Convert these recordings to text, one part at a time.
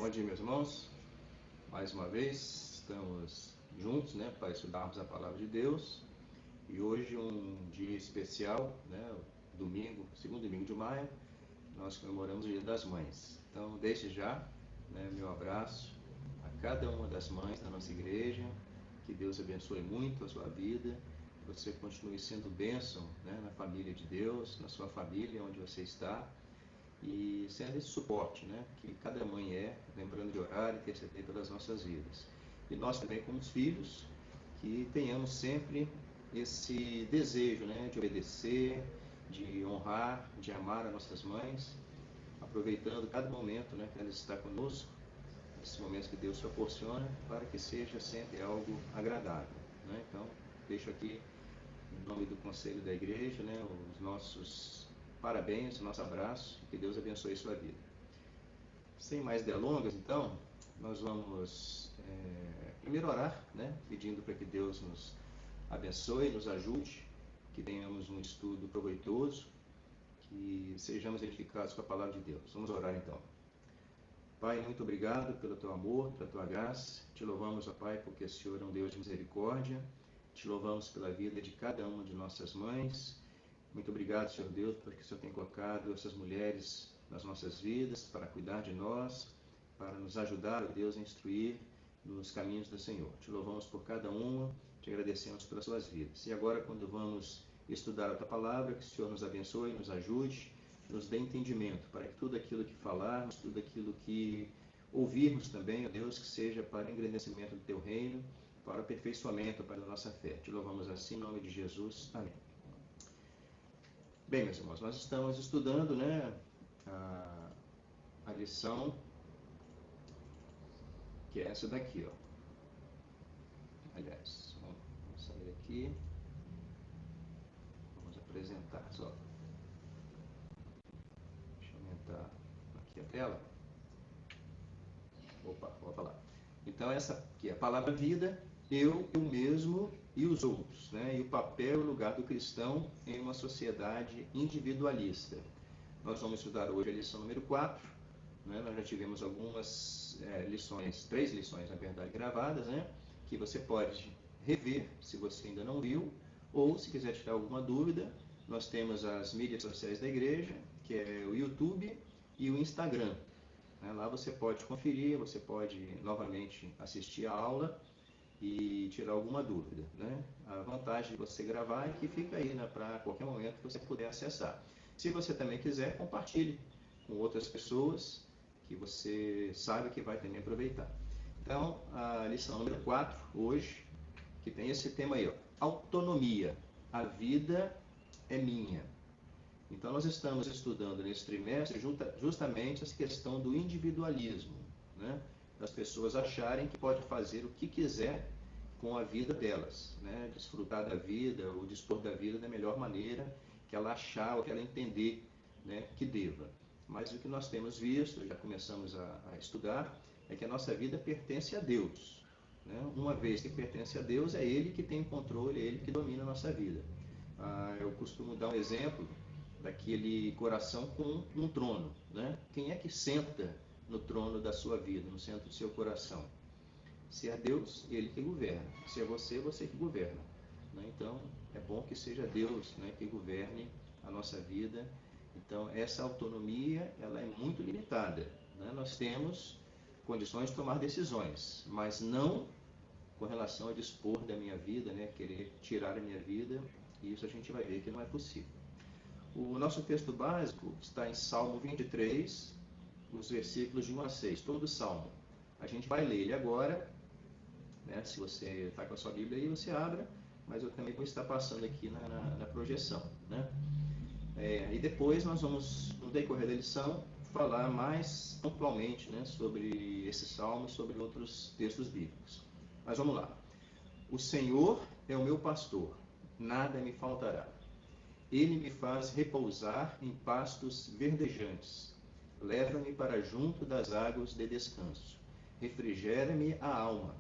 Bom dia, meus irmãos. Mais uma vez estamos juntos, para estudarmos a Palavra de Deus. E hoje um dia especial, domingo, segundo domingo de maio, nós comemoramos o Dia das Mães. Então, desde já, meu abraço a cada uma das mães da nossa igreja. Que Deus abençoe muito a sua vida. Que você continue sendo bênção, na família de Deus, na sua família, onde você está. E sendo esse suporte, que cada mãe lembrando de orar e interceder pelas nossas vidas. E nós também, como os filhos, que tenhamos sempre esse desejo, de obedecer, de honrar, de amar as nossas mães, aproveitando cada momento, que elas estão conosco, esses momentos que Deus proporciona, para que seja sempre algo agradável. Então, deixo aqui, em nome do Conselho da Igreja, os nossos parabéns, nosso abraço, que Deus abençoe a sua vida. Sem mais delongas, então, nós vamos primeiro orar, pedindo para que Deus nos abençoe, nos ajude, que tenhamos um estudo proveitoso, que sejamos edificados com a palavra de Deus. Vamos orar então. Pai, muito obrigado pelo teu amor, pela tua graça. Te louvamos, ó Pai, porque o Senhor é um Deus de misericórdia. Te louvamos pela vida de cada uma de nossas mães. Muito obrigado, Senhor Deus, porque o Senhor tem colocado essas mulheres nas nossas vidas para cuidar de nós, para nos ajudar, ó Deus, a instruir nos caminhos do Senhor. Te louvamos por cada uma, te agradecemos pelas suas vidas. E agora, quando vamos estudar a tua palavra, que o Senhor nos abençoe, nos ajude, nos dê entendimento, para que tudo aquilo que falarmos, tudo aquilo que ouvirmos também, ó Deus, que seja para engrandecimento do teu reino, para aperfeiçoamento para a nossa fé. Te louvamos assim, em nome de Jesus. Amém. Bem, meus irmãos, nós estamos estudando a lição, que é essa daqui, ó. Aliás, vamos sair aqui, vamos apresentar só. Deixa eu aumentar aqui a tela. Opa, volta lá. Então, essa aqui é a palavra vida, eu mesmo e os outros, e o papel e o lugar do cristão em uma sociedade individualista. Nós vamos estudar hoje a lição número 4, nós já tivemos algumas lições, 3 lições, na verdade, gravadas, que você pode rever se você ainda não viu, ou se quiser tirar alguma dúvida, nós temos as mídias sociais da igreja, que é o YouTube e o Instagram. Lá você pode conferir, você pode novamente assistir a aula e tirar alguma dúvida. A vantagem de você gravar é que fica aí para qualquer momento que você puder acessar. Se você também quiser, compartilhe com outras pessoas que você sabe que vai também aproveitar. Então, a lição número 4, hoje, que tem esse tema aí, ó, autonomia. A vida é minha. Então, nós estamos estudando nesse trimestre justamente essa questão do individualismo, das pessoas acharem que pode fazer o que quiser com a vida delas, desfrutar da vida ou dispor da vida da melhor maneira que ela achar ou que ela entender que deva. Mas o que nós temos visto, já começamos a estudar, é que a nossa vida pertence a Deus. Uma vez que pertence a Deus, é Ele que tem o controle, é Ele que domina a nossa vida. Eu costumo dar um exemplo daquele coração com um trono. Quem é que senta no trono da sua vida, no centro do seu coração? Se é Deus, Ele que governa. Se é você, você que governa. Então, é bom que seja Deus que governe a nossa vida. Então, essa autonomia ela é muito limitada. Nós temos condições de tomar decisões, mas não com relação a dispor da minha vida, querer tirar a minha vida. E isso a gente vai ver que não é possível. O nosso texto básico está em Salmo 23, os versículos de 1 a 6, todo o Salmo. A gente vai ler ele agora, se você está com a sua Bíblia aí, você abra, mas eu também vou estar passando aqui na projeção. E depois nós vamos, no decorrer da lição, falar mais pontualmente sobre esse Salmo e sobre outros textos bíblicos. Mas vamos lá. O Senhor é o meu pastor, nada me faltará. Ele me faz repousar em pastos verdejantes. Leva-me para junto das águas de descanso. Refrigera-me a alma.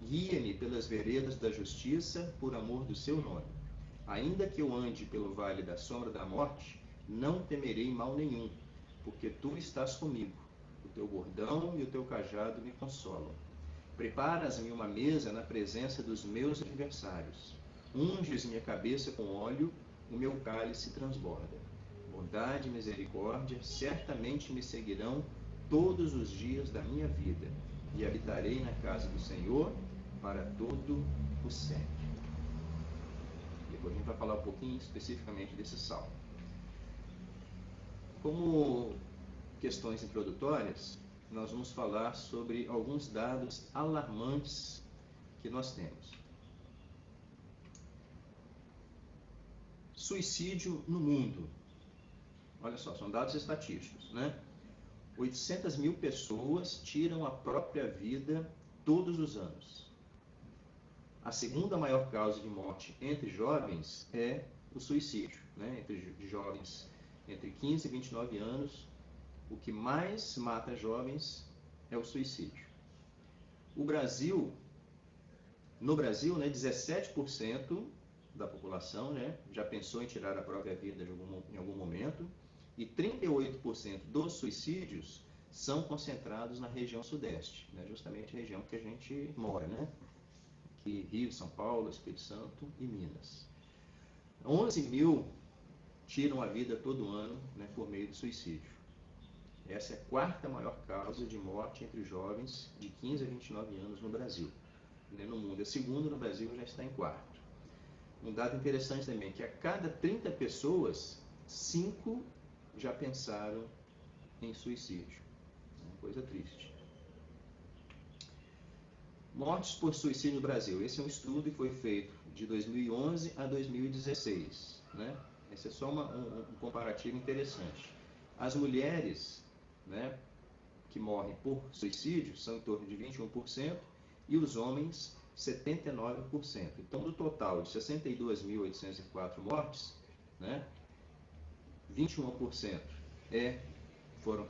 Guia-me pelas veredas da justiça, por amor do seu nome. Ainda que eu ande pelo vale da sombra da morte, não temerei mal nenhum, porque tu estás comigo. O teu bordão e o teu cajado me consolam. Preparas-me uma mesa na presença dos meus adversários. Unges minha cabeça com óleo, o meu cálice transborda. Bondade e misericórdia certamente me seguirão todos os dias da minha vida, e habitarei na casa do Senhor para todo o sempre. Depois a gente vai falar um pouquinho especificamente desse salmo. Como questões introdutórias, nós vamos falar sobre alguns dados alarmantes que nós temos. Suicídio no mundo. Olha só, são dados estatísticos, né? 800 mil pessoas tiram a própria vida todos os anos. A segunda maior causa de morte entre jovens é o suicídio, né? Entre jovens entre 15 e 29 anos, o que mais mata jovens é o suicídio. No Brasil, né, 17% da população, né, já pensou em tirar a própria vida em algum momento, e 38% dos suicídios são concentrados na região sudeste, né, justamente a região que a gente mora, né? Aqui, Rio, São Paulo, Espírito Santo e Minas. 11 mil tiram a vida todo ano, né, por meio do suicídio. Essa é a quarta maior causa de morte entre jovens de 15 a 29 anos no Brasil. No mundo é segundo, no Brasil já está em quarto. Um dado interessante também é que a cada 30 pessoas, 5 já pensaram em suicídio. Uma coisa triste. Mortes por suicídio no Brasil. Esse é um estudo que foi feito de 2011 a 2016. Né? Esse é só um comparativo interessante. As mulheres, né, que morrem por suicídio são em torno de 21% e os homens 79%. Então, do total de 62.804 mortes, né, 21% foram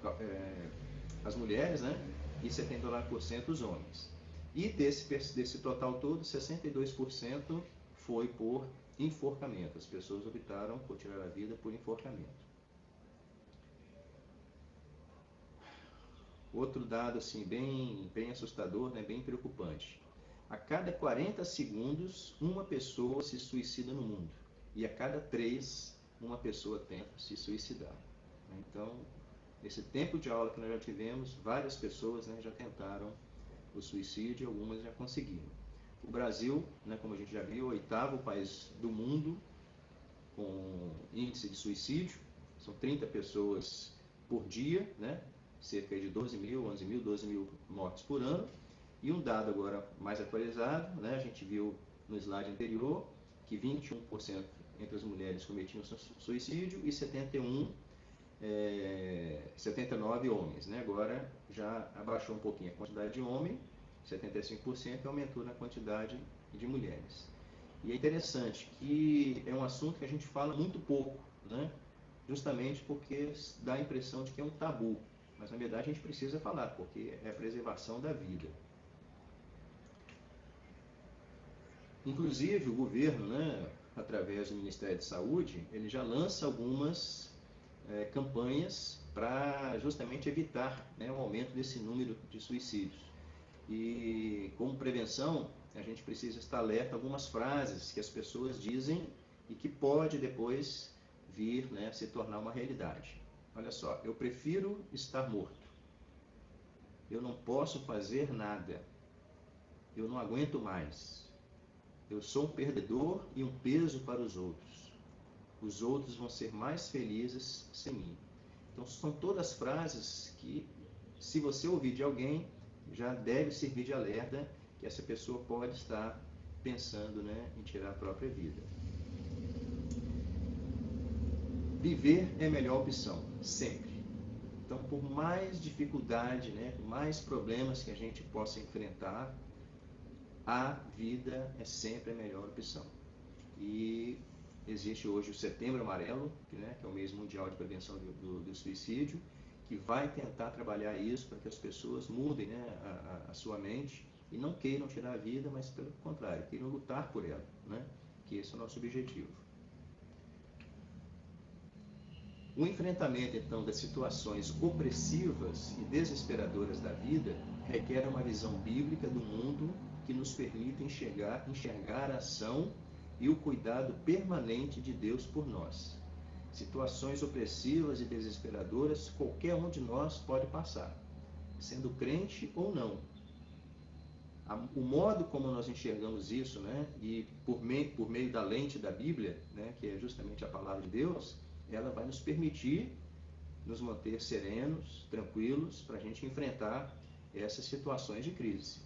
as mulheres, né, e 79% os homens. E desse total todo, 62% foi por enforcamento. As pessoas optaram por tirar a vida por enforcamento. Outro dado assim, bem assustador, né, bem preocupante. A cada 40 segundos, uma pessoa se suicida no mundo. E a cada 3, uma pessoa tenta se suicidar. Então, nesse tempo de aula que nós já tivemos, várias pessoas, né, já tentaram o suicídio e algumas já conseguiram. O Brasil, né, como a gente já viu, é o 8º país do mundo com índice de suicídio. São 30 pessoas por dia, né? Cerca de 12 mil, 11 mil, 12 mil mortes por ano. E um dado agora mais atualizado, né? A gente viu no slide anterior que 21% entre as mulheres cometiam suicídio e 79 homens. Né? Agora já abaixou um pouquinho a quantidade de homens, 75%, e aumentou na quantidade de mulheres. E é interessante que é um assunto que a gente fala muito pouco, né? Justamente porque dá a impressão de que é um tabu. Mas, na verdade, a gente precisa falar, porque é a preservação da vida. Inclusive, o governo, né, através do Ministério da Saúde, ele já lança algumas campanhas para justamente evitar, né, o aumento desse número de suicídios. E, como prevenção, a gente precisa estar alerta a algumas frases que as pessoas dizem e que pode depois vir, né, se tornar uma realidade. Olha só, eu prefiro estar morto. Eu não posso fazer nada. Eu não aguento mais. Eu sou um perdedor e um peso para os outros. Os outros vão ser mais felizes sem mim. Então, são todas frases que, se você ouvir de alguém, já deve servir de alerta que essa pessoa pode estar pensando, né, em tirar a própria vida. Viver é a melhor opção, sempre. Então, por mais dificuldade, né, mais problemas que a gente possa enfrentar, a vida é sempre a melhor opção. E existe hoje o Setembro Amarelo, né, que é o mês mundial de prevenção do suicídio, que vai tentar trabalhar isso para que as pessoas mudem, né, a sua mente e não queiram tirar a vida, mas pelo contrário, queiram lutar por ela, né, que esse é o nosso objetivo. O enfrentamento, então, das situações opressivas e desesperadoras da vida requer uma visão bíblica do mundo que nos permita enxergar a ação e o cuidado permanente de Deus por nós. Situações opressivas e desesperadoras qualquer um de nós pode passar, sendo crente ou não. O modo como nós enxergamos isso, né, e por meio da lente da Bíblia, né, que é justamente a palavra de Deus, ela vai nos permitir nos manter serenos, tranquilos, para a gente enfrentar essas situações de crise.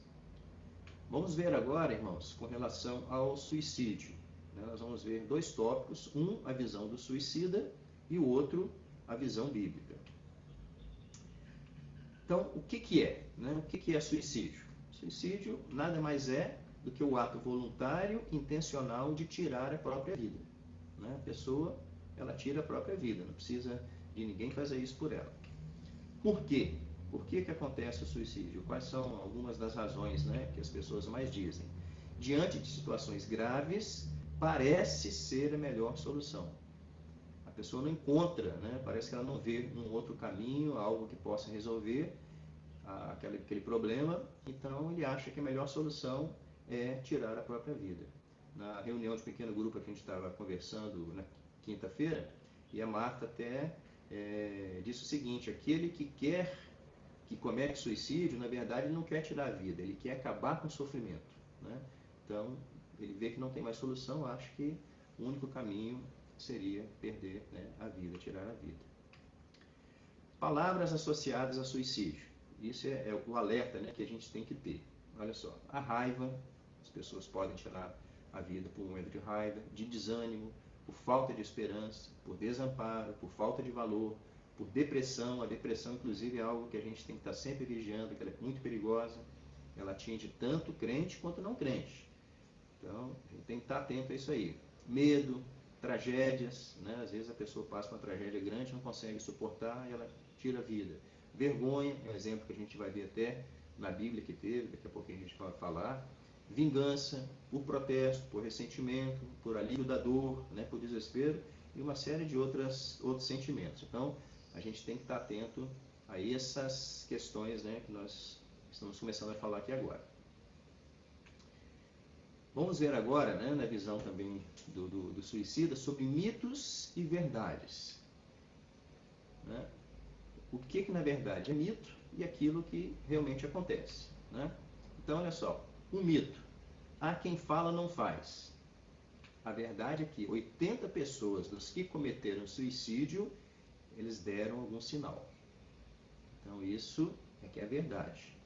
Vamos ver agora, irmãos, com relação ao suicídio. Nós vamos ver dois tópicos, um, a visão do suicida, e o outro, a visão bíblica. Então, o que é? O que é suicídio? Suicídio nada mais é do que o ato voluntário, intencional de tirar a própria vida. A pessoa, ela tira a própria vida, não precisa de ninguém fazer isso por ela. Por quê? Por que acontece o suicídio? Quais são algumas das razões, que as pessoas mais dizem? Diante de situações graves, parece ser a melhor solução. A pessoa não encontra, parece que ela não vê um outro caminho, algo que possa resolver aquele problema, então ele acha que a melhor solução é tirar a própria vida. Na reunião de pequeno grupo que a gente estava conversando na quinta-feira, e a Marta até disse o seguinte: aquele que comete suicídio, na verdade, ele não quer tirar a vida, ele quer acabar com o sofrimento. Então, ele vê que não tem mais solução, acha que o único caminho seria perder a vida, tirar a vida. Palavras associadas a suicídio. Isso é o alerta que a gente tem que ter. Olha só, a raiva, as pessoas podem tirar a vida por um momento de raiva, de desânimo, por falta de esperança, por desamparo, por falta de valor, por depressão. A depressão, inclusive, é algo que a gente tem que estar sempre vigiando, que ela é muito perigosa. Ela atinge tanto crente quanto não crente. Então, a gente tem que estar atento a isso aí. Medo, tragédias, às vezes a pessoa passa por uma tragédia grande, não consegue suportar e ela tira a vida. Vergonha, é um exemplo que a gente vai ver até na Bíblia que teve, daqui a pouquinho a gente vai falar. Vingança, por protesto, por ressentimento, por alívio da dor, por desespero e uma série de outros sentimentos. Então, a gente tem que estar atento a essas questões que nós estamos começando a falar aqui agora. Vamos ver agora, na visão também do suicida, sobre mitos e verdades. O que na verdade é mito e aquilo que realmente acontece. Então, olha só, um mito. Há quem fala não faz. A verdade é que 80 pessoas dos que cometeram suicídio, eles deram algum sinal. Então, isso é que é a verdade.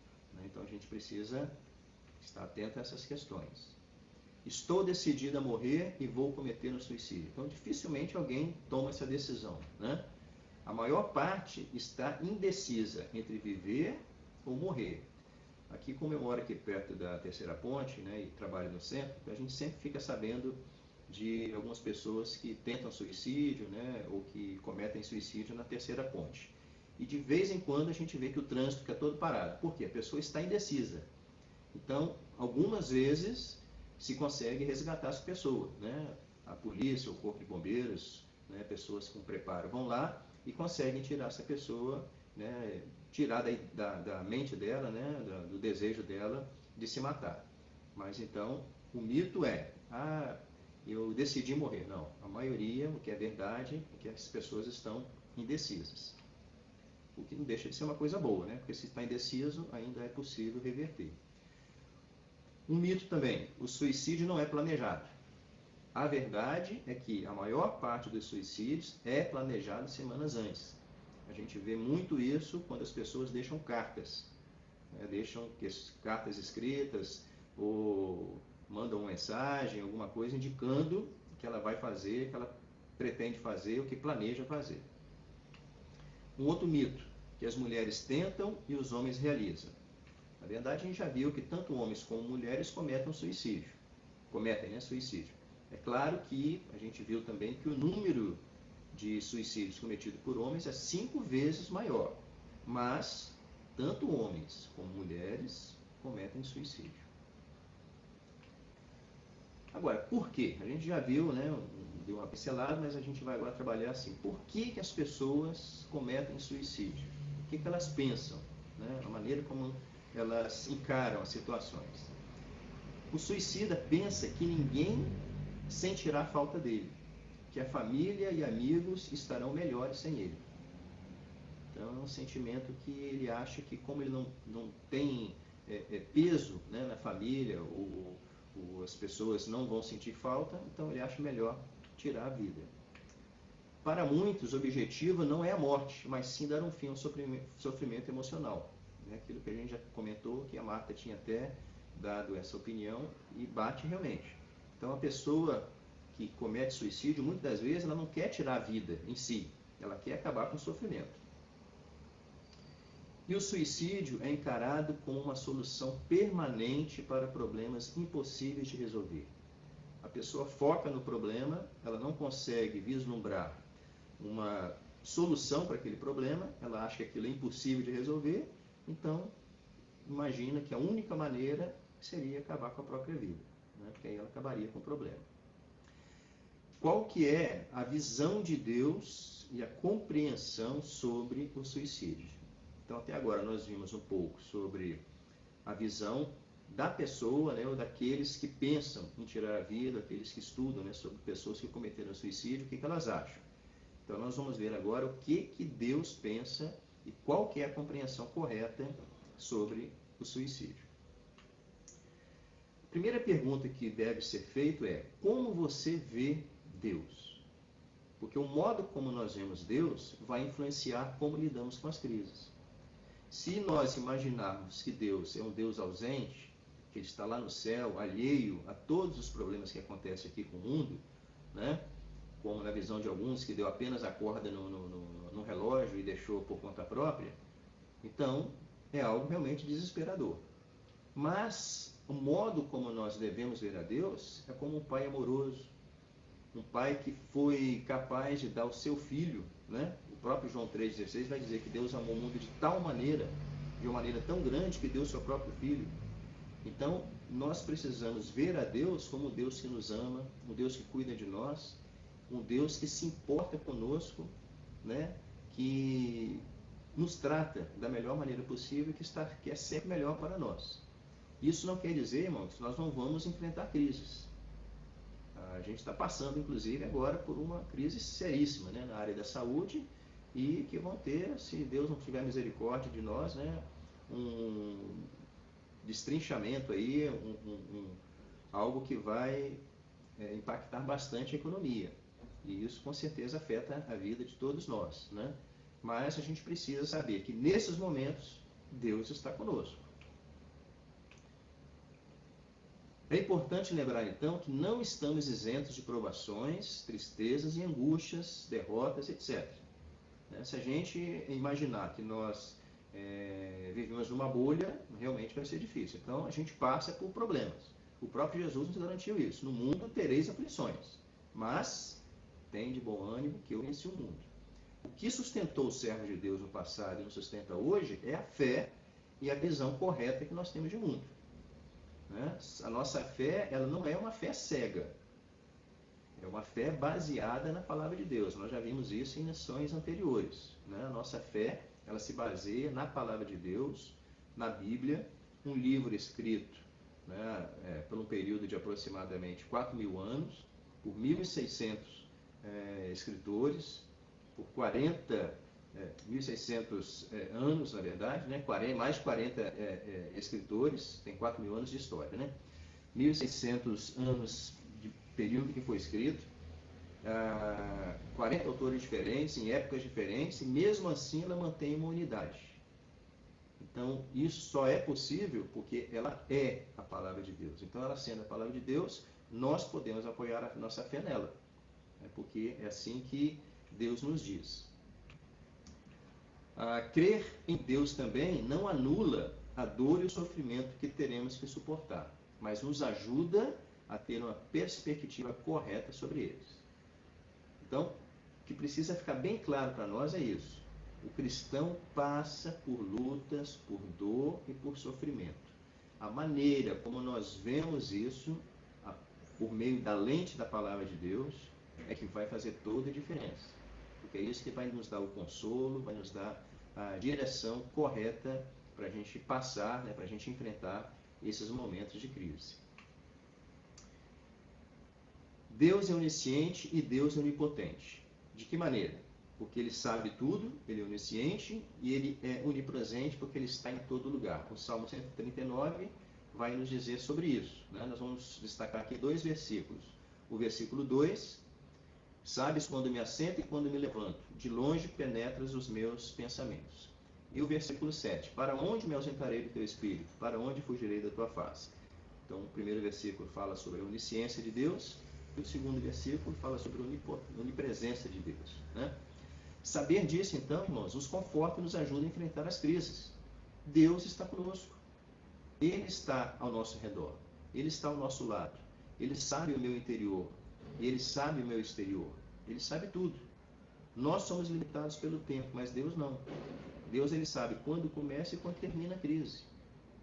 Então, a gente precisa estar atento a essas questões. Estou decidido a morrer e vou cometer um suicídio. Então, dificilmente alguém toma essa decisão. A maior parte está indecisa entre viver ou morrer. Aqui, como eu moro aqui perto da Terceira Ponte, e trabalho no centro, então a gente sempre fica sabendo de algumas pessoas que tentam suicídio, ou que cometem suicídio na Terceira Ponte. E de vez em quando a gente vê que o trânsito fica todo parado. Por quê? A pessoa está indecisa. Então, algumas vezes se consegue resgatar essa pessoa. A polícia, o corpo de bombeiros, pessoas com preparo vão lá e conseguem tirar essa pessoa, tirar da mente dela, do desejo dela de se matar. Mas então, o mito é, eu decidi morrer. Não, a maioria, o que é verdade, é que as pessoas estão indecisas. O que não deixa de ser uma coisa boa, porque se está indeciso, ainda é possível reverter. Um mito também, o suicídio não é planejado. A verdade é que a maior parte dos suicídios é planejado semanas antes. A gente vê muito isso quando as pessoas deixam cartas. Deixam cartas escritas ou mandam uma mensagem, alguma coisa indicando o que ela vai fazer, o que ela pretende fazer, o que planeja fazer. Um outro mito, que as mulheres tentam e os homens realizam. Na verdade, a gente já viu que tanto homens como mulheres cometem suicídio. Suicídio. É claro que a gente viu também que o número de suicídios cometidos por homens é 5 vezes maior. Mas, tanto homens como mulheres cometem suicídio. Agora, por quê? A gente já viu, né, deu uma pincelada, mas a gente vai agora trabalhar assim. Por que as pessoas cometem suicídio? O que elas pensam? Né? A maneira como elas encaram as situações. O suicida pensa que ninguém sentirá falta dele, que a família e amigos estarão melhores sem ele. Então é um sentimento que ele acha que, como ele não tem peso, né, na família, ou as pessoas não vão sentir falta, então ele acha melhor tirar a vida. Para muitos, o objetivo não é a morte, mas sim dar um fim ao sofrimento emocional. Aquilo que a gente já comentou, que a Marta tinha até dado essa opinião, e bate realmente. Então a pessoa que comete suicídio, muitas das vezes, ela não quer tirar a vida em si, ela quer acabar com o sofrimento. E o suicídio é encarado como uma solução permanente para problemas impossíveis de resolver. A pessoa foca no problema, ela não consegue vislumbrar uma solução para aquele problema, ela acha que aquilo é impossível de resolver, então imagina que a única maneira seria acabar com a própria vida, né? Porque aí ela acabaria com o problema. Qual que é a visão de Deus e a compreensão sobre o suicídio? Então, até agora nós vimos um pouco sobre a visão da pessoa, né, ou daqueles que pensam em tirar a vida, aqueles que estudam, né, sobre pessoas que cometeram suicídio, o que elas acham. Então, nós vamos ver agora o que Deus pensa e qual que é a compreensão correta sobre o suicídio. A primeira pergunta que deve ser feita é: como você vê Deus? Porque o modo como nós vemos Deus vai influenciar como lidamos com as crises. Se nós imaginarmos que Deus é um Deus ausente, que Ele está lá no céu, alheio a todos os problemas que acontecem aqui com o mundo, né? Como na visão de alguns, que deu apenas a corda no relógio e deixou por conta própria, então é algo realmente desesperador. Mas o modo como nós devemos ver a Deus é como um pai amoroso, um pai que foi capaz de dar o seu filho, né? O próprio João 3,16 vai dizer que Deus amou o mundo de tal maneira, de uma maneira tão grande, que deu o seu próprio filho. Então, nós precisamos ver a Deus como um Deus que nos ama, um Deus que cuida de nós, um Deus que se importa conosco, né? Que nos trata da melhor maneira possível, que é sempre melhor para nós. Isso não quer dizer, irmãos, que nós não vamos enfrentar crises. A gente está passando, inclusive, agora por uma crise seríssima, né, na área da saúde, e que vão ter, se Deus não tiver misericórdia de nós, né, um destrinchamento aí, algo que vai impactar bastante a economia. E isso, com certeza, afeta a vida de todos nós, né? Mas a gente precisa saber que, nesses momentos, Deus está conosco. É importante lembrar, então, que não estamos isentos de provações, tristezas e angústias, derrotas, etc. Se a gente imaginar que nós vivemos numa bolha, realmente vai ser difícil. Então, a gente passa por problemas. O próprio Jesus nos garantiu isso. No mundo tereis aflições, mas tem de bom ânimo que eu venci o mundo. O que sustentou os servos de Deus no passado e nos sustenta hoje é a fé e a visão correta que nós temos de mundo. A nossa fé, ela não é uma fé cega, é uma fé baseada na palavra de Deus. Nós já vimos isso em lições anteriores. A nossa fé, ela se baseia na palavra de Deus, na Bíblia, um livro escrito por um período de aproximadamente 4.000 anos, por 1.600 escritores, por 1.600 anos, na verdade, né? Mais de 40 escritores, tem 4.000 anos de história, né? 1.600 anos de período que foi escrito, 40 autores diferentes, em épocas diferentes, e mesmo assim ela mantém uma unidade. Então, isso só é possível porque ela é a palavra de Deus. Então, ela sendo a palavra de Deus, nós podemos apoiar a nossa fé nela, porque é assim que Deus nos diz. Crer em Deus também não anula a dor e o sofrimento que teremos que suportar, mas nos ajuda a ter uma perspectiva correta sobre eles. Então, o que precisa ficar bem claro para nós é isso. O cristão passa por lutas, por dor e por sofrimento. A maneira como nós vemos isso por meio da lente da palavra de Deus, é que vai fazer toda a diferença. Porque é isso que vai nos dar o consolo, vai nos dar a direção correta para a gente passar, né, para a gente enfrentar esses momentos de crise. Deus é onisciente e Deus é onipotente. De que maneira? Porque Ele sabe tudo, Ele é onisciente, e Ele é onipresente porque Ele está em todo lugar. O Salmo 139 vai nos dizer sobre isso, né? Nós vamos destacar aqui 2 versículos. O versículo 2, sabes quando me assento e quando me levanto, de longe penetras os meus pensamentos. E o versículo 7, para onde me ausentarei do teu espírito? Para onde fugirei da tua face? Então, o primeiro versículo fala sobre a onisciência de Deus, e o segundo versículo fala sobre a onipresença de Deus, né? Saber disso, então, irmãos, nos conforta e nos ajuda a enfrentar as crises. Deus está conosco. Ele está ao nosso redor. Ele está ao nosso lado. Ele sabe o meu interior. Ele sabe o meu exterior. Ele sabe tudo. Nós somos limitados pelo tempo, mas Deus não. Deus, Ele sabe quando começa e quando termina a crise.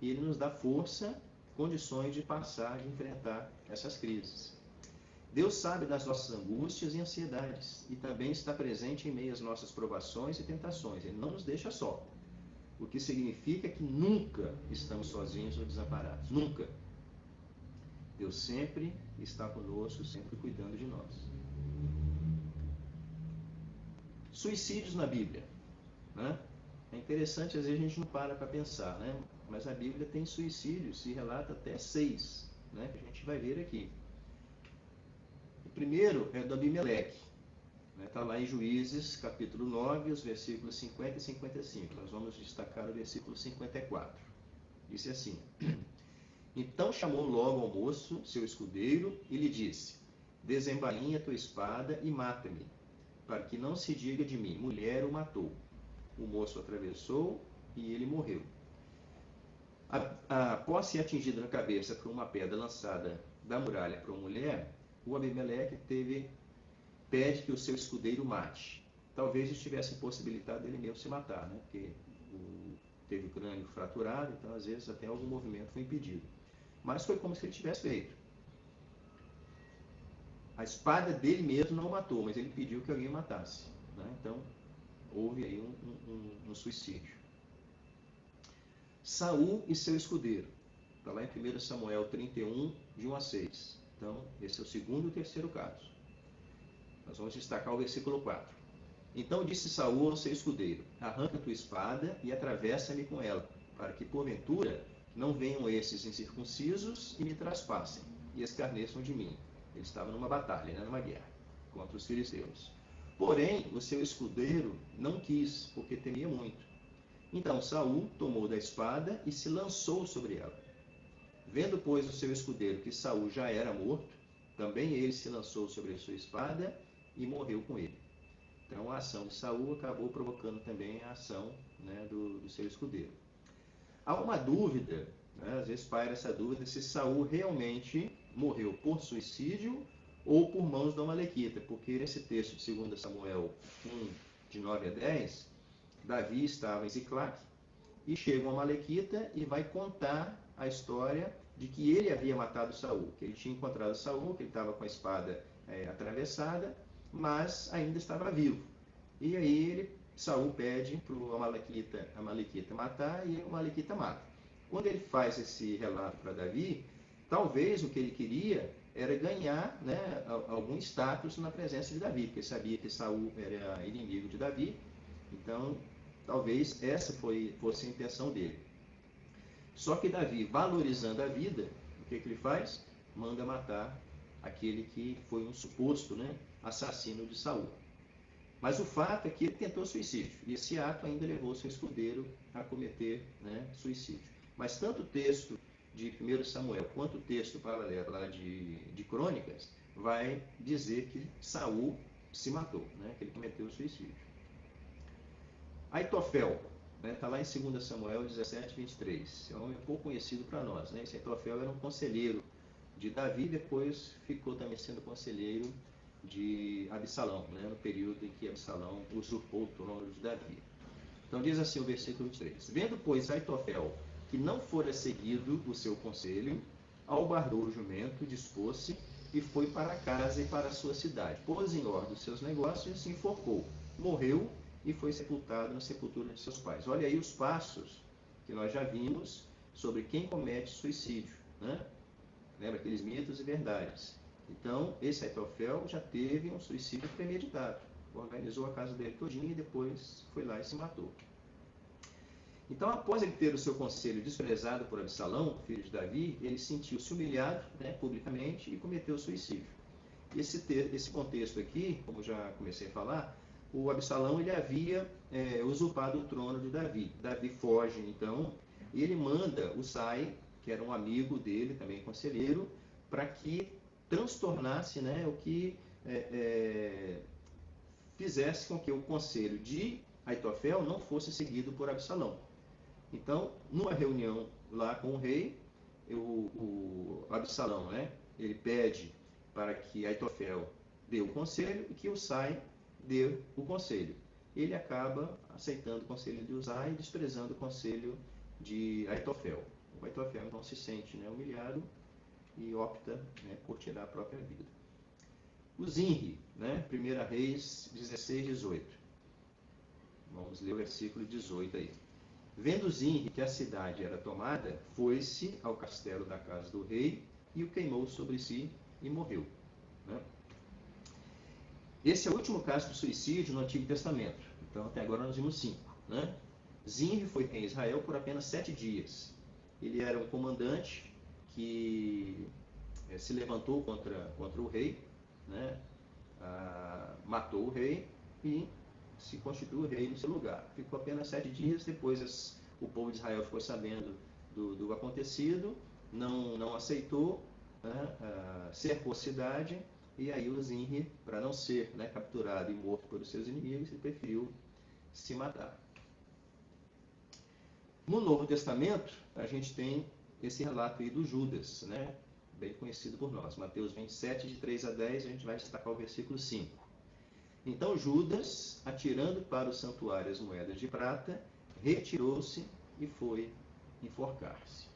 E Ele nos dá força, condições de passar, de enfrentar essas crises. Deus sabe das nossas angústias e ansiedades e também está presente em meio às nossas provações e tentações. Ele não nos deixa só, o que significa que nunca estamos sozinhos ou desamparados. Nunca. Deus sempre está conosco, sempre cuidando de nós. Suicídios na Bíblia, né? É interessante, às vezes a gente não para pensar, né? Mas a Bíblia tem suicídios, se relata até 6, né? Que a gente vai ver aqui. O primeiro é do Abimeleque. Está lá em Juízes, capítulo 9, os versículos 50 e 55. Nós vamos destacar o versículo 54. Disse assim: Então chamou logo ao moço, seu escudeiro, e lhe disse: Desembainha tua espada e mata-me, para que não se diga de mim, mulher o matou. O moço atravessou e ele morreu. Após ser atingido na cabeça por uma pedra lançada da muralha para uma mulher, o Abimeleque pede que o seu escudeiro mate. Talvez estivesse impossibilitado ele mesmo se matar, né? Porque teve o crânio fraturado, então às vezes até algum movimento foi impedido. Mas foi como se ele tivesse feito. A espada dele mesmo não o matou, mas ele pediu que alguém o matasse, né? Então houve aí um suicídio. Saul e seu escudeiro. Está lá em 1 Samuel 31, de 1 a 6. Então, esse é o segundo e o terceiro caso. Nós vamos destacar o versículo 4. Então disse Saul ao seu escudeiro: Arranca tua espada e atravessa-me com ela, para que porventura não venham esses incircuncisos e me traspassem, e escarneçam de mim. Ele estava numa batalha, né, numa guerra, contra os filisteus. Porém, o seu escudeiro não quis, porque temia muito. Então Saul tomou da espada e se lançou sobre ela. Vendo, pois, o seu escudeiro que Saul já era morto, também ele se lançou sobre a sua espada e morreu com ele. Então a ação de Saul acabou provocando também a ação, né, do seu escudeiro. Há uma dúvida, né, às vezes paira essa dúvida, se Saul realmente morreu por suicídio ou por mãos do Amalequita, porque nesse texto de 2 Samuel 1, de 9 a 10, Davi estava em Ziclac e chega um Amalequita e vai contar a história de que ele havia matado Saul, que ele tinha encontrado Saul, que ele estava com a espada atravessada, mas ainda estava vivo. E aí Saul pede para o Amalequita matar e o Amalequita mata. Quando ele faz esse relato para Davi, talvez o que ele queria era ganhar, né, algum status na presença de Davi, porque sabia que Saul era inimigo de Davi, então talvez essa fosse a intenção dele. Só que Davi, valorizando a vida, o que ele faz? Manda matar aquele que foi um suposto, né, assassino de Saul. Mas o fato é que ele tentou suicídio, e esse ato ainda levou seu escudeiro a cometer, né, suicídio. Mas tanto o texto de 1 Samuel quanto o texto paralelo lá de Crônicas vai dizer que Saul se matou, né, que ele cometeu suicídio. Aitofel, está lá em 2 Samuel 17, 23. É um homem pouco conhecido para nós, né? Esse Aitofel era um conselheiro de Davi, depois ficou também sendo conselheiro de Absalão, né? No período em que Absalão usurpou o trono de Davi. Então diz assim o versículo 23. Vendo, pois, Aitofel que não fora seguido o seu conselho, albardou o jumento, dispôs-se e foi para casa e para a sua cidade. Pôs em ordem os seus negócios e se enforcou. Morreu e foi sepultado na sepultura de seus pais. Olha aí os passos que nós já vimos sobre quem comete suicídio, né? Lembra aqueles mitos e verdades. Então, esse Aitofel já teve um suicídio premeditado. Organizou a casa dele todinha e depois foi lá e se matou. Então, após ele ter o seu conselho desprezado por Absalão, filho de Davi, ele sentiu-se humilhado, né, publicamente e cometeu suicídio. Esse contexto aqui, como já comecei a falar, o Absalão ele havia usurpado o trono de Davi. Davi foge, então, e ele manda o Sai, que era um amigo dele, também conselheiro, para que transtornasse, né, o que fizesse com que o conselho de Aitofel não fosse seguido por Absalão. Então, numa reunião lá com o rei, o Absalão, né, ele pede para que Aitofel dê o conselho e que o Sai dê o conselho. Ele acaba aceitando o conselho de Uzai e desprezando o conselho de Aitofel. O Aitofel então se sente, né, humilhado e opta, né, por tirar a própria vida. O Zinri, né, 1 Reis 16, 18. Vamos ler o versículo 18 aí. Vendo Zinri que a cidade era tomada, foi-se ao castelo da casa do rei e o queimou sobre si e morreu. Né? Esse é o último caso de suicídio no Antigo Testamento. Então, até agora nós vimos 5. Né? Zinri foi rei em Israel por apenas 7 dias. Ele era um comandante que se levantou contra o rei, né? Matou o rei e se constituiu rei no seu lugar. Ficou apenas 7 dias, depois o povo de Israel ficou sabendo do acontecido, não aceitou, né, cercou a cidade, e aí o Zinri, para não ser, né, capturado e morto pelos seus inimigos, ele preferiu se matar. No Novo Testamento, a gente tem esse relato aí do Judas, né, bem conhecido por nós. Mateus 27, de 3 a 10, a gente vai destacar o versículo 5. Então Judas, atirando para o santuário as moedas de prata, retirou-se e foi enforcar-se.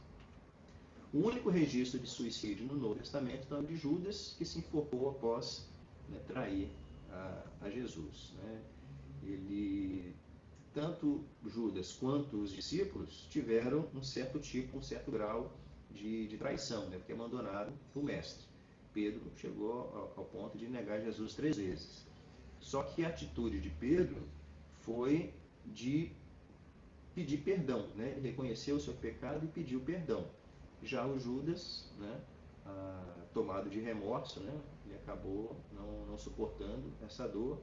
O único registro de suicídio no Novo Testamento é o de Judas, que se enforcou após, né, trair a Jesus. Né? Tanto Judas quanto os discípulos tiveram um certo grau de traição, né? Porque abandonaram o mestre. Pedro chegou ao ponto de negar Jesus 3 vezes. Só que a atitude de Pedro foi de pedir perdão, né? Ele reconheceu o seu pecado e pediu perdão. Já o Judas, né, tomado de remorso, né, ele acabou não suportando essa dor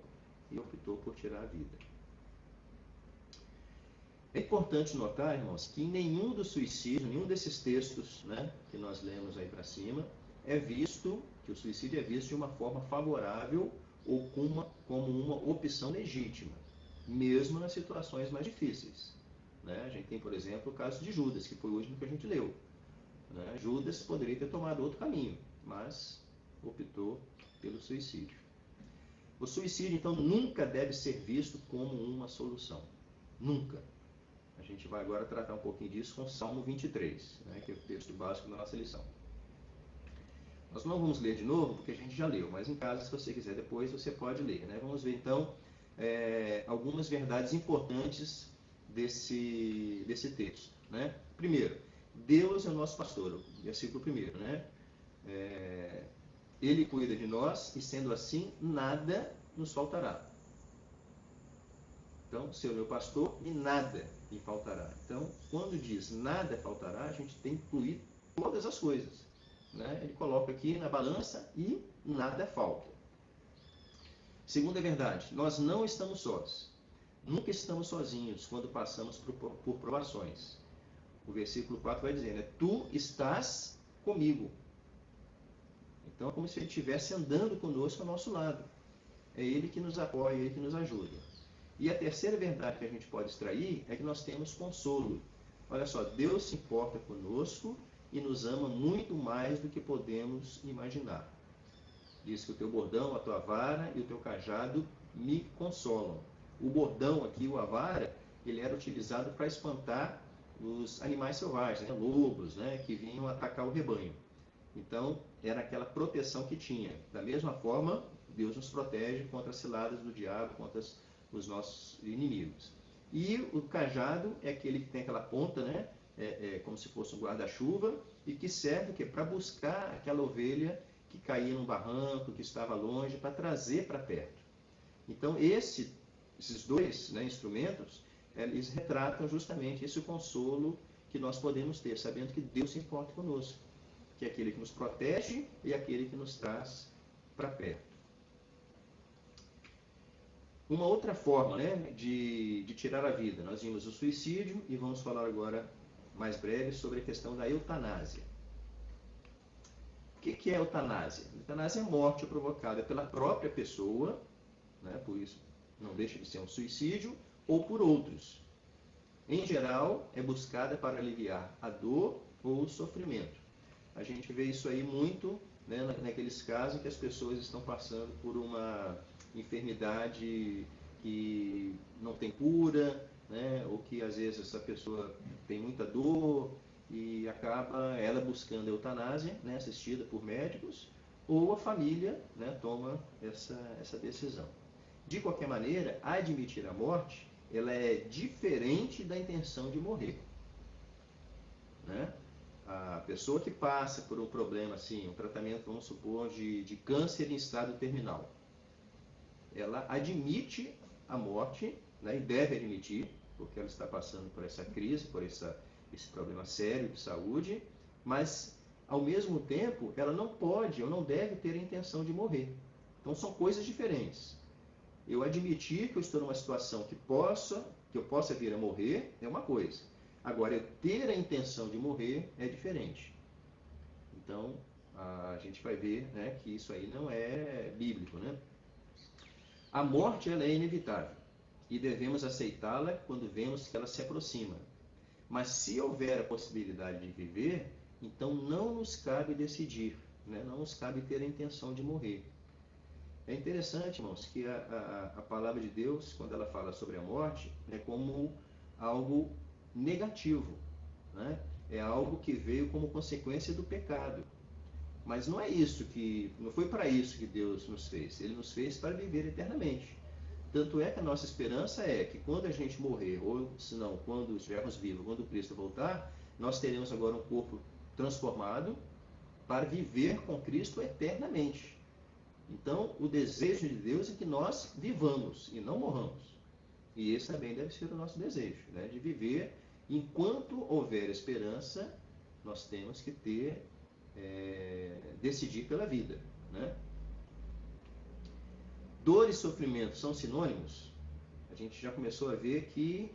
e optou por tirar a vida. É importante notar, irmãos, que em nenhum dos suicídios, nenhum desses textos, né, que nós lemos aí para cima, que o suicídio é visto de uma forma favorável ou como uma opção legítima, mesmo nas situações mais difíceis. Né? A gente tem, por exemplo, o caso de Judas, que foi o último que a gente leu. Né? Judas poderia ter tomado outro caminho, mas optou pelo suicídio. O suicídio, então, nunca deve ser visto como uma solução. Nunca. A gente vai agora tratar um pouquinho disso com o Salmo 23, né, que é o texto básico da nossa lição. Nós não vamos ler de novo, porque a gente já leu, mas em casa, se você quiser depois, você pode ler. Né? Vamos ver, então, algumas verdades importantes desse texto. Né? Primeiro, Deus é o nosso pastor, versículo 1. Né? Ele cuida de nós e, sendo assim, nada nos faltará. Então, ser o meu pastor e nada me faltará. Então, quando diz nada faltará, a gente tem que incluir todas as coisas. Né? Ele coloca aqui na balança e nada falta. Segunda verdade, nós não estamos sós. Nunca estamos sozinhos quando passamos por provações. O versículo 4 vai dizer, né? Tu estás comigo. Então é como se ele estivesse andando conosco ao nosso lado. É ele que nos apoia, é ele que nos ajuda. E a terceira verdade que a gente pode extrair é que nós temos consolo. Olha só, Deus se importa conosco e nos ama muito mais do que podemos imaginar. Diz que o teu bordão, a tua vara e o teu cajado me consolam. O bordão aqui, a vara, ele era utilizado para espantar os animais selvagens, né? Lobos, né? Que vinham atacar o rebanho. Então, era aquela proteção que tinha. Da mesma forma, Deus nos protege contra as ciladas do diabo, contra os nossos inimigos. E o cajado é aquele que tem aquela ponta, né? Como se fosse um guarda-chuva, e que serve para buscar aquela ovelha que caía num barranco, que estava longe, para trazer para perto. Então, esses dois, né, instrumentos, eles retratam justamente esse consolo que nós podemos ter, sabendo que Deus se importa conosco, que é aquele que nos protege e aquele que nos traz para perto. Uma outra forma, né, de tirar a vida, nós vimos o suicídio e vamos falar agora, mais breve, sobre a questão da eutanásia. O que é a eutanásia? A eutanásia é a morte provocada pela própria pessoa, né, por isso não deixa de ser um suicídio, ou por outros. Em geral, é buscada para aliviar a dor ou o sofrimento. A gente vê isso aí muito, né, naqueles casos que as pessoas estão passando por uma enfermidade que não tem cura, né, ou que às vezes essa pessoa tem muita dor e acaba ela buscando a eutanásia, né, assistida por médicos, ou a família, né, toma essa decisão. De qualquer maneira, admitir a morte, ela é diferente da intenção de morrer, né? A pessoa que passa por um problema assim, um tratamento, vamos supor, de câncer em estado terminal, ela admite a morte, né, e deve admitir, porque ela está passando por essa crise, por esse problema sério de saúde, mas, ao mesmo tempo, ela não pode ou não deve ter a intenção de morrer. Então, são coisas diferentes. Eu admitir que eu estou numa situação que eu possa vir a morrer é uma coisa. Agora, eu ter a intenção de morrer é diferente. Então, a gente vai ver, né, que isso aí não é bíblico, né? A morte, ela é inevitável e devemos aceitá-la quando vemos que ela se aproxima. Mas se houver a possibilidade de viver, então não nos cabe decidir, né? Não nos cabe ter a intenção de morrer. É interessante, irmãos, que a palavra de Deus, quando ela fala sobre a morte, é como algo negativo, né? É algo que veio como consequência do pecado. Mas não foi para isso que Deus nos fez. Ele nos fez para viver eternamente. Tanto é que a nossa esperança é que quando a gente morrer, ou se não, quando estivermos vivos, quando Cristo voltar, nós teremos agora um corpo transformado para viver com Cristo eternamente. Então, o desejo de Deus é que nós vivamos e não morramos. E esse também deve ser o nosso desejo, né? De viver. Enquanto houver esperança, nós temos que decidir pela vida, né? Dor e sofrimento são sinônimos? A gente já começou a ver que,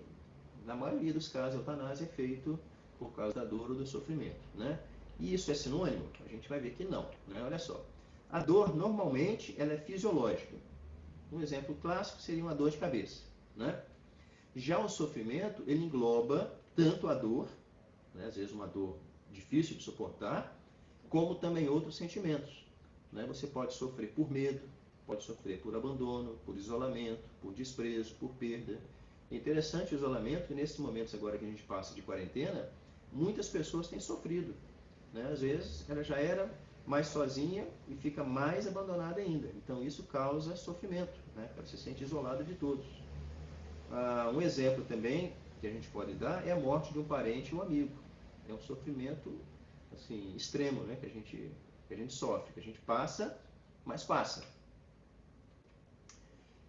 na maioria dos casos, a eutanásia é feita por causa da dor ou do sofrimento, né? E isso é sinônimo? A gente vai ver que não, né? Olha só. A dor, normalmente, ela é fisiológica. Um exemplo clássico seria uma dor de cabeça, né? Já o sofrimento, ele engloba tanto a dor, né, às vezes uma dor difícil de suportar, como também outros sentimentos, né? Você pode sofrer por medo, pode sofrer por abandono, por isolamento, por desprezo, por perda. É interessante o isolamento, que nesses momentos agora que a gente passa de quarentena, muitas pessoas têm sofrido, né? Às vezes ela já era mais sozinha e fica mais abandonada ainda. Então isso causa sofrimento, né? Ela se sente isolada de todos. Um exemplo também que a gente pode dar é a morte de um parente ou amigo. É um sofrimento assim, extremo, né? que a gente sofre, que a gente passa, mas passa.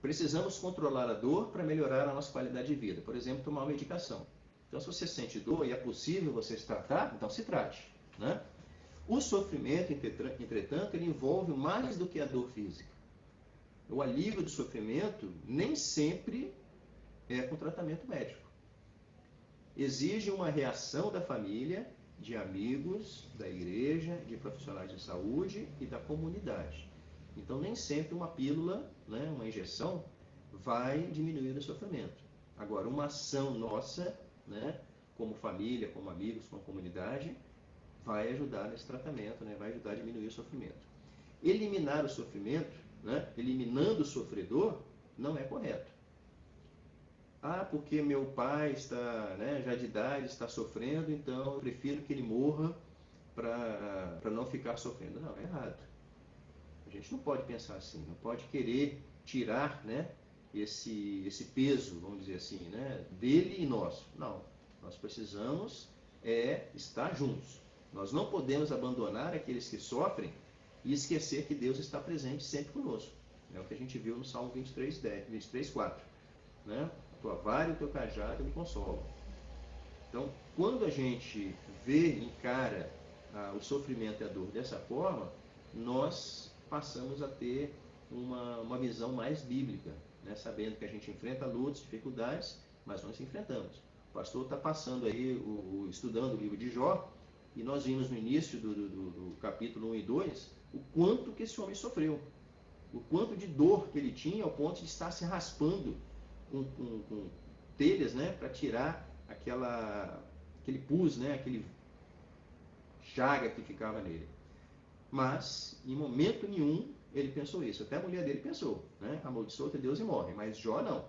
Precisamos controlar a dor para melhorar a nossa qualidade de vida. Por exemplo, tomar uma medicação. Então, se você sente dor e é possível você se tratar, então se trate, né? O sofrimento, entretanto, ele envolve mais do que a dor física. O alívio do sofrimento nem sempre é com tratamento médico. Exige uma reação da família, de amigos, da igreja, de profissionais de saúde e da comunidade. Então, nem sempre uma pílula, né, uma injeção, vai diminuir o sofrimento. Agora, uma ação nossa, né, como família, como amigos, como comunidade, vai ajudar nesse tratamento, né, vai ajudar a diminuir o sofrimento. Eliminar o sofrimento, né, eliminando o sofredor, não é correto. Porque meu pai está, né, já de idade, está sofrendo, então eu prefiro que ele morra para não ficar sofrendo. Não, é errado. A gente não pode pensar assim, não pode querer tirar, né, esse peso, vamos dizer assim, né, dele e nosso. Não, nós precisamos estar juntos. Nós não podemos abandonar aqueles que sofrem e esquecer que Deus está presente sempre conosco. É o que a gente viu no Salmo 23:4. Né? A tua vara e o teu cajado me consolam. Então, quando a gente encara o sofrimento e a dor dessa forma, nós passamos a ter uma visão mais bíblica, né? Sabendo que a gente enfrenta lutas, dificuldades, mas nós enfrentamos. O pastor está passando aí, estudando o livro de Jó, e nós vimos no início do capítulo 1 e 2, o quanto que esse homem sofreu, o quanto de dor que ele tinha, ao ponto de estar se raspando com telhas, né, para tirar aquele pus, né, aquele chaga que ficava nele. Mas, em momento nenhum, ele pensou isso. Até a mulher dele pensou, né, amaldiçoa Deus e morre, mas Jó não.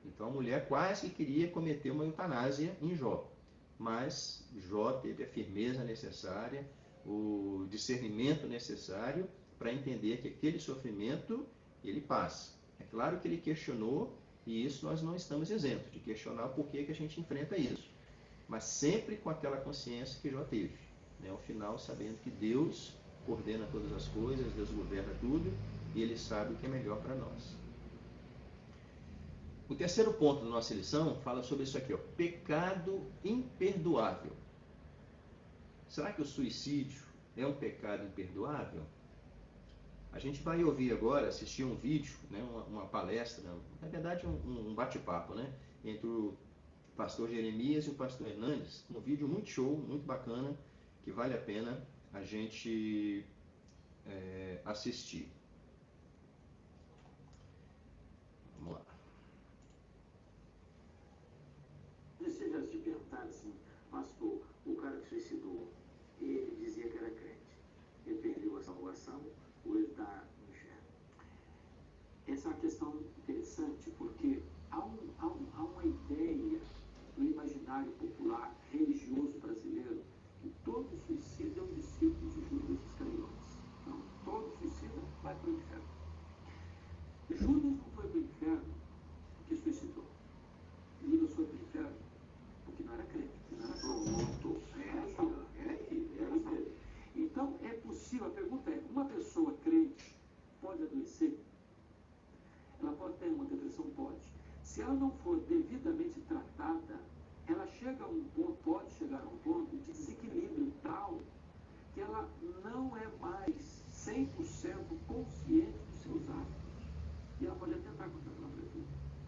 Então a mulher quase que queria cometer uma eutanásia em Jó. Mas Jó teve a firmeza necessária, o discernimento necessário para entender que aquele sofrimento, ele passa. É claro que ele questionou, e isso nós não estamos isentos de questionar o porquê que a gente enfrenta isso. Mas sempre com aquela consciência que Jó teve. Né? Ao final, sabendo que Deus coordena todas as coisas, Deus governa tudo, e Ele sabe o que é melhor para nós. O terceiro ponto da nossa lição fala sobre isso aqui, ó, pecado imperdoável. Será que o suicídio é um pecado imperdoável? A gente vai ouvir agora, assistir um vídeo, né, uma palestra, na verdade um bate-papo, né, entre o pastor Jeremias e o pastor Hernandes, um vídeo muito show, muito bacana, que vale a pena a gente assistir. Vamos lá. Você já se perguntar assim, pastor, o cara que suicidou, ele dizia que era crente, ele perdeu a salvação ou ele está no inferno? Essa é uma questão interessante, porque há uma ideia no imaginário popular religioso brasileiro que todo suicida é um discípulo de Judas Iscariotes. Então, todo suicida vai para o inferno. Judas não foi para o inferno porque suicidou. Judas foi para o inferno porque não era crente, porque não era pronto. Então, é possível, a pergunta é, uma pessoa crente pode adoecer? Ela pode ter uma depressão? Pode. Se ela não for devidamente tratada, ela chega a um ponto, pode chegar a um ponto de desequilíbrio tal que ela não é mais 100% consciente dos seus atos. E ela pode atentar contra a própria vida.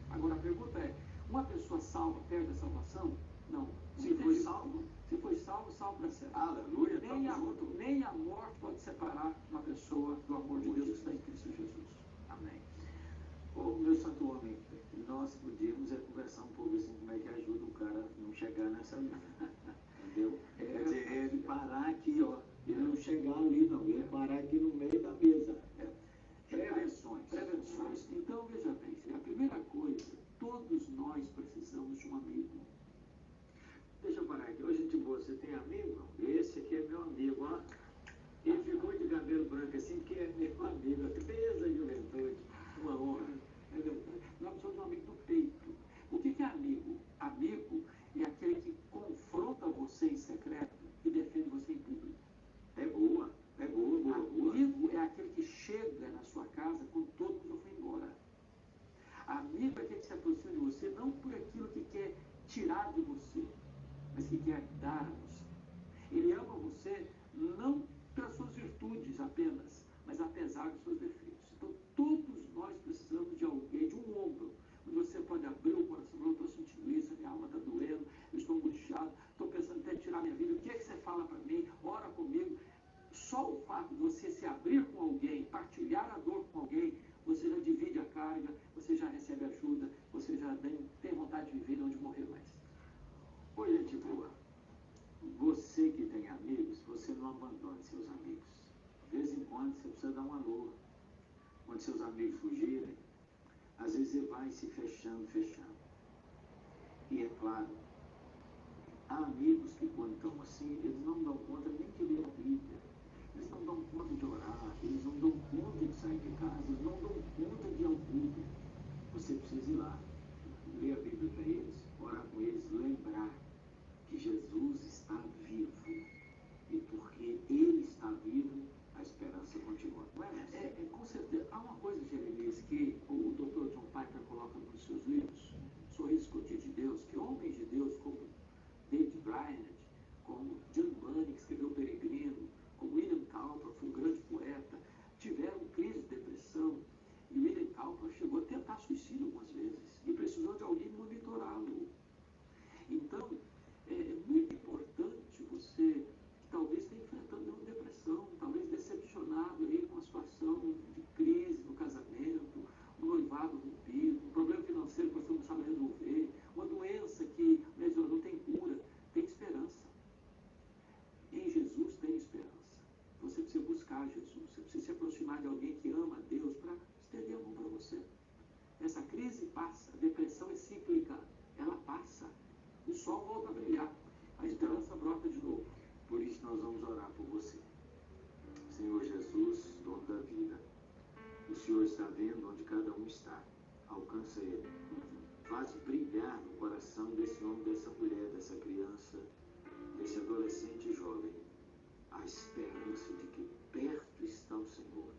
Agora, a pergunta é, uma pessoa salva perde a salvação? Não. Se foi salvo, salvo para sempre. Aleluia. Nem a morte pode separar uma pessoa do amor de Deus que está em Cristo Jesus. Amém. Ô, meu santo homem, nós podíamos conversar um pouco assim, como é que ajuda o cara a não chegar nessa vida. Entendeu? Ele parar aqui, ó. Ele não chegar ali, não. Ele parar aqui no meio da mesa. Prevenções. Então, veja bem, a primeira coisa, todos nós precisamos de um amigo. Deixa eu parar aqui. Ô, gente boa, você tem amigo? Esse aqui é meu amigo, ó. Ele ficou de cabelo branco assim, porque é meu amigo. Beleza, juventude. Uma honra. É verdade. Nós precisamos de um amigo do peito. O que é amigo? Amigo é aquele que confronta você em secreto e defende você em público. É boa. Amigo é aquele que chega na sua casa quando todo mundo foi embora. Amigo é aquele que se aproxima de você não por aquilo que quer tirar de você, mas que quer dar a você. Ele ama você não pelas suas virtudes apenas, mas apesar dos seus defeitos. Então, todos nós precisamos de alguém, de um ombro, onde você pode abrir o coração. Eu estou sentindo isso, minha alma está doendo, eu estou angustiado, estou pensando até em tirar minha vida. O que é que você fala para mim? Ora comigo. Só o fato de você se abrir com alguém, partilhar a dor com alguém, você já divide a carga, você já recebe ajuda, você já tem vontade de viver onde morrer mais. Ô, gente boa, você que tem amigos, você não abandone seus amigos. De vez em quando você precisa dar um alô. Quando seus amigos fugirem, às vezes você vai se fechando. E é claro, Há amigos que quando estão assim, eles não dão conta nem de ler a Bíblia, eles não dão conta de orar, eles não dão conta de sair de casa, eles não dão conta de ir ao culto. Você precisa ir lá, ler a Bíblia para eles, orar com eles, lembrar que Jesus está vivo. E porque Ele está vivo, a esperança continua. Com certeza. Há uma coisa, Jeremias, que o Dr. John Piper coloca nos seus livros, Sorriso Escondido de Deus, que homens de Deus como David Bryant, como John Bunyan, que escreveu O Peregrino, como William Cowper, foi um grande poeta, tiveram crise de depressão. E William Cowper chegou a tentar suicídio algumas vezes e precisou de alguém monitorá-lo. Então, é muito importante você, que talvez esteja enfrentando uma depressão, talvez decepcionado aí com a situação de crise no casamento, um noivado rompido, um problema financeiro que você não sabe resolver, uma doença que não tem cura, tem esperança. Em Jesus tem esperança. Você precisa buscar Jesus, você precisa se aproximar de alguém que ama a Deus para estender a mão para você. Essa crise passa, a depressão é cíclica, ela passa. O sol volta a brilhar, a esperança brota de novo. Por isso nós vamos orar por você. Senhor Jesus, dono da vida, o Senhor está vendo onde cada um está. Alcança ele. Faz brilhar no coração desse homem, dessa mulher, dessa criança, desse adolescente jovem, a esperança de que perto está o Senhor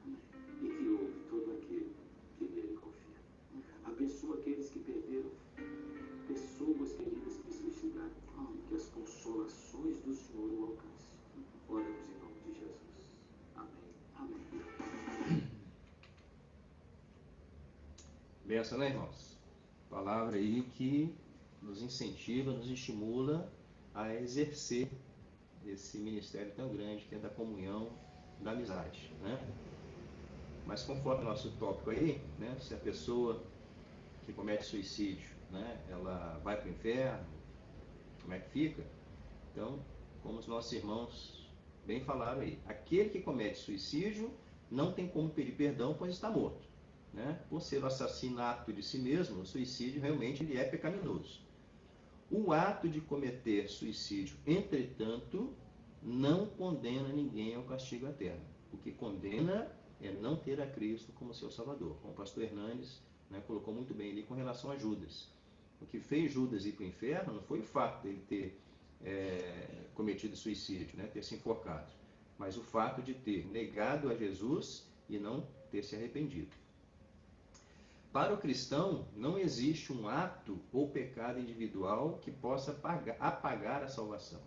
e que ouve todo aquele que nele confia. Abençoa aqueles que perderam pessoas queridas que se suicidaram, que as consolações do Senhor o alcancem. Oramos em nome de Jesus. Amém. Amém. Benção, né, irmãos? Palavra aí que nos incentiva, nos estimula a exercer esse ministério tão grande que é da comunhão, da amizade, né? Mas conforme o nosso tópico aí, né, se a pessoa que comete suicídio, né, ela vai para o inferno, como é que fica? Então, como os nossos irmãos bem falaram aí, aquele que comete suicídio não tem como pedir perdão, pois está morto, né? Por ser o assassinato de si mesmo, o suicídio realmente ele é pecaminoso. O ato de cometer suicídio, entretanto, não condena ninguém ao castigo eterno. O que condena é não ter a Cristo como seu Salvador. Como o pastor Hernandes, né, colocou muito bem ali com relação a Judas. O que fez Judas ir para o inferno não foi o fato dele ter cometido suicídio, né, ter se enforcado, mas o fato de ter negado a Jesus e não ter se arrependido. Para o cristão, não existe um ato ou pecado individual que possa apagar a salvação,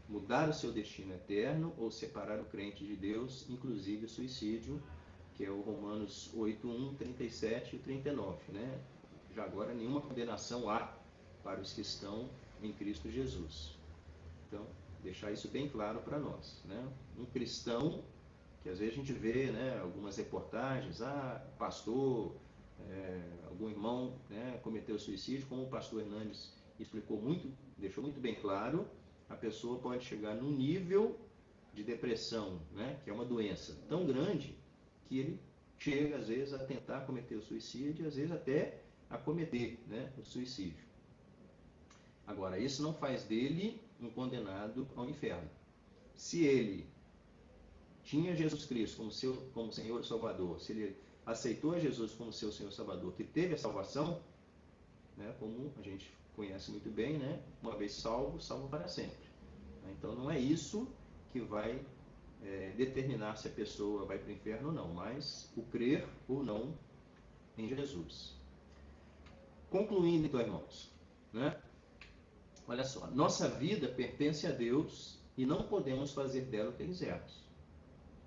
mudar o seu destino eterno ou separar o crente de Deus, inclusive o suicídio, que é o Romanos 8:1, 37 e 39, né? Já agora, nenhuma condenação há para os que estão em Cristo Jesus. Então, deixar isso bem claro para nós, né? Um cristão, que às vezes a gente vê, né, algumas reportagens, pastor, algum irmão, né, cometeu suicídio, como o pastor Hernandes explicou muito, deixou muito bem claro, a pessoa pode chegar num nível de depressão, né, que é uma doença tão grande que ele chega às vezes a tentar cometer o suicídio, às vezes até a cometer, né, o suicídio. Agora, isso não faz dele um condenado ao inferno. Se ele tinha Jesus Cristo como Senhor e Salvador, se ele aceitou a Jesus como seu Senhor e Salvador, que teve a salvação, né, como a gente conhece muito bem, né, uma vez salvo, salvo para sempre. Então não é isso que vai determinar se a pessoa vai para o inferno ou não, mas o crer ou não em Jesus. Concluindo então, irmãos, né, olha só, nossa vida pertence a Deus e não podemos fazer dela o que quisermos.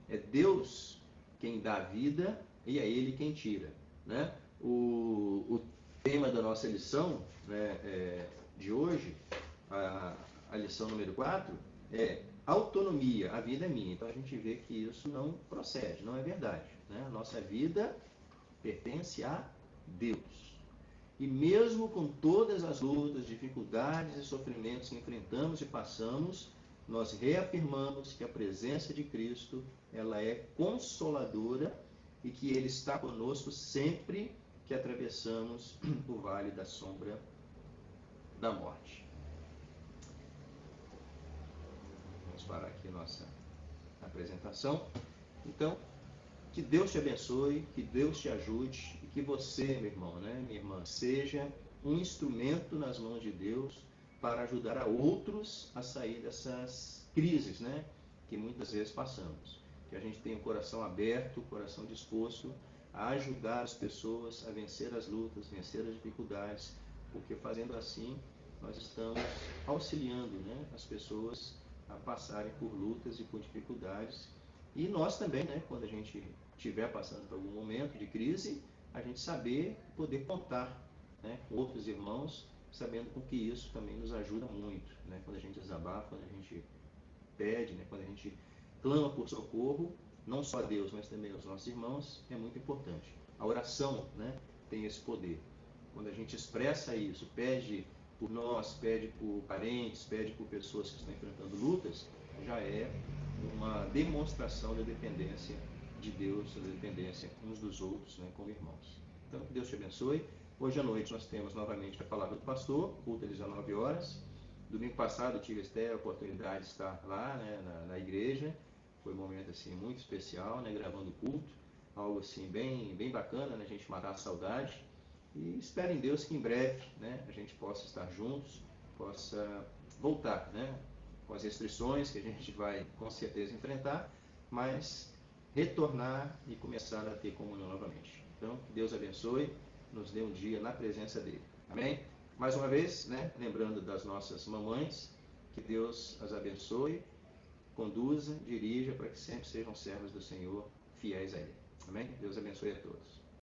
É Deus quem dá a vida e é Ele quem tira, né? O tema da nossa lição, né, de hoje, a lição número 4, é autonomia, a vida é minha. Então a gente vê que isso não procede, não é verdade, né? A nossa vida pertence a Deus. E mesmo com todas as lutas, dificuldades e sofrimentos que enfrentamos e passamos, nós reafirmamos que a presença de Cristo, ela é consoladora e que Ele está conosco sempre que atravessamos o vale da sombra da morte. parar aqui a nossa apresentação. Então, que Deus te abençoe, que Deus te ajude e que você, meu irmão, né, minha irmã, seja um instrumento nas mãos de Deus para ajudar a outros a sair dessas crises, né, que muitas vezes passamos. Que a gente tenha o coração aberto, o coração disposto a ajudar as pessoas a vencer as lutas, vencer as dificuldades, porque fazendo assim nós estamos auxiliando, né, as pessoas a passarem por lutas e por dificuldades. E nós também, né, quando a gente estiver passando por algum momento de crise, a gente saber poder contar, né, com outros irmãos, sabendo com que isso também nos ajuda muito, né, quando a gente desabafa, quando a gente pede, né, quando a gente clama por socorro, não só a Deus, mas também aos nossos irmãos, é muito importante. A oração, né, tem esse poder. Quando a gente expressa isso, pede por nós, pede por parentes, pede por pessoas que estão enfrentando lutas, já é uma demonstração da dependência de Deus, da dependência uns dos outros, né, como irmãos. Então, que Deus te abençoe. Hoje à noite nós temos novamente a palavra do pastor, culto às 19 horas. Domingo passado eu tive até a oportunidade de estar lá, né, na igreja. Foi um momento assim, muito especial, né, gravando o culto. Algo assim, bem bacana, né, a gente matar a saudade. E espero em Deus que em breve, né, a gente possa estar juntos, possa voltar, né, com as restrições que a gente vai com certeza enfrentar, mas retornar e começar a ter comunhão novamente. Então, que Deus abençoe, nos dê um dia na presença dele. Amém? Mais uma vez, né, lembrando das nossas mamães, que Deus as abençoe, conduza, dirija, para que sempre sejam servos do Senhor, fiéis a Ele. Amém? Deus abençoe a todos.